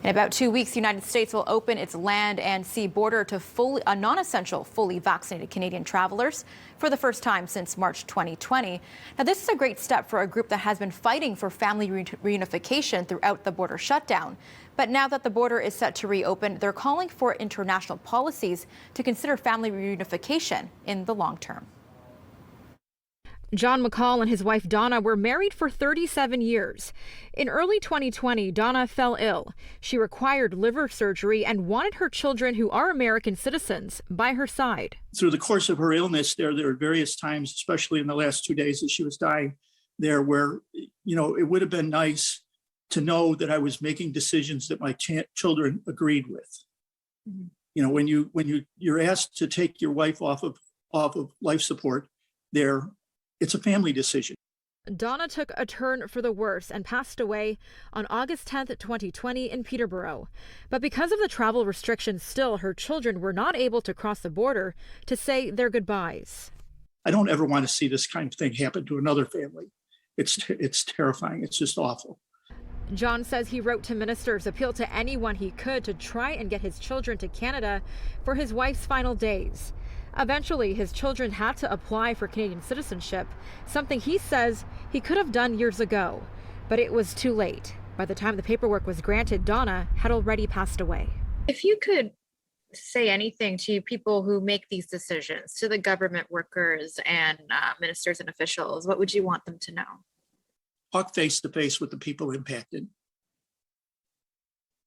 In about 2 weeks, the United States will open its land and sea border to non-essential, fully vaccinated Canadian travelers for the first time since March 2020. Now, this is a great step for a group that has been fighting for family reunification throughout the border shutdown. But now that the border is set to reopen, they're calling for international policies to consider family reunification in the long term. John McCall and his wife Donna were married for 37 years. In early 2020, Donna fell ill. She required liver surgery and wanted her children, who are American citizens, by her side. Through the course of her illness, there were various times, especially in the last 2 days as she was dying, there where, it would have been nice to know that I was making decisions that my children agreed with. Mm-hmm. When you're asked to take your wife off of life support, it's a family decision. Donna took a turn for the worse and passed away on August 10th, 2020 in Peterborough. But because of the travel restrictions still, her children were not able to cross the border to say their goodbyes. I don't ever want to see this kind of thing happen to another family. It's terrifying. It's just awful. John says he wrote to ministers, appealed to anyone he could to try and get his children to Canada for his wife's final days. Eventually, his children had to apply for Canadian citizenship, something he says he could have done years ago. But it was too late. By the time the paperwork was granted, Donna had already passed away. If you could say anything to people who make these decisions, to the government workers and ministers and officials, what would you want them to know? Talk face to face with the people impacted.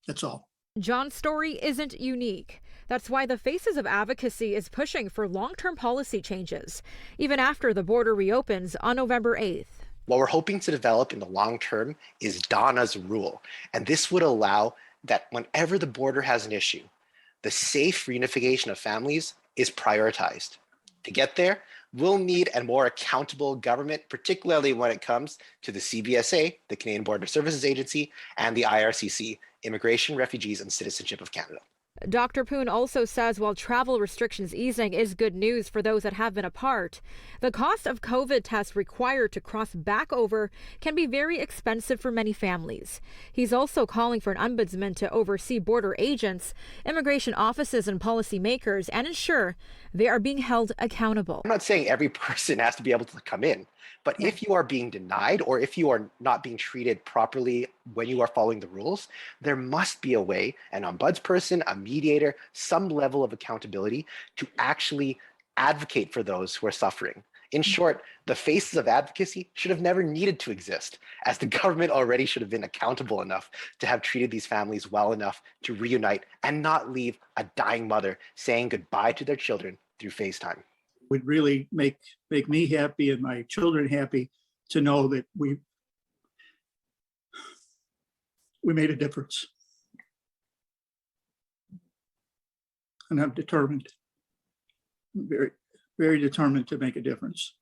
That's all. John's story isn't unique. That's why the Faces of Advocacy is pushing for long-term policy changes, even after the border reopens on November 8th. What we're hoping to develop in the long term is Donna's rule. And this would allow that whenever the border has an issue, the safe reunification of families is prioritized. To get there, we'll need a more accountable government, particularly when it comes to the CBSA, the Canadian Border Services Agency, and the IRCC, Immigration, Refugees, and Citizenship of Canada. Dr. Poon also says while travel restrictions easing is good news for those that have been apart, the cost of COVID tests required to cross back over can be very expensive for many families. He's also calling for an ombudsman to oversee border agents, immigration offices, and policymakers and ensure they are being held accountable. I'm not saying every person has to be able to come in, but if you are being denied or if you are not being treated properly when you are following the rules, there must be a way, an ombudsperson, a mediator, some level of accountability to actually advocate for those who are suffering. In short, the Faces of Advocacy should have never needed to exist, as the government already should have been accountable enough to have treated these families well enough to reunite and not leave a dying mother saying goodbye to their children through FaceTime. Would really make me happy and my children happy to know that we made a difference. And I'm determined, very, very determined to make a difference.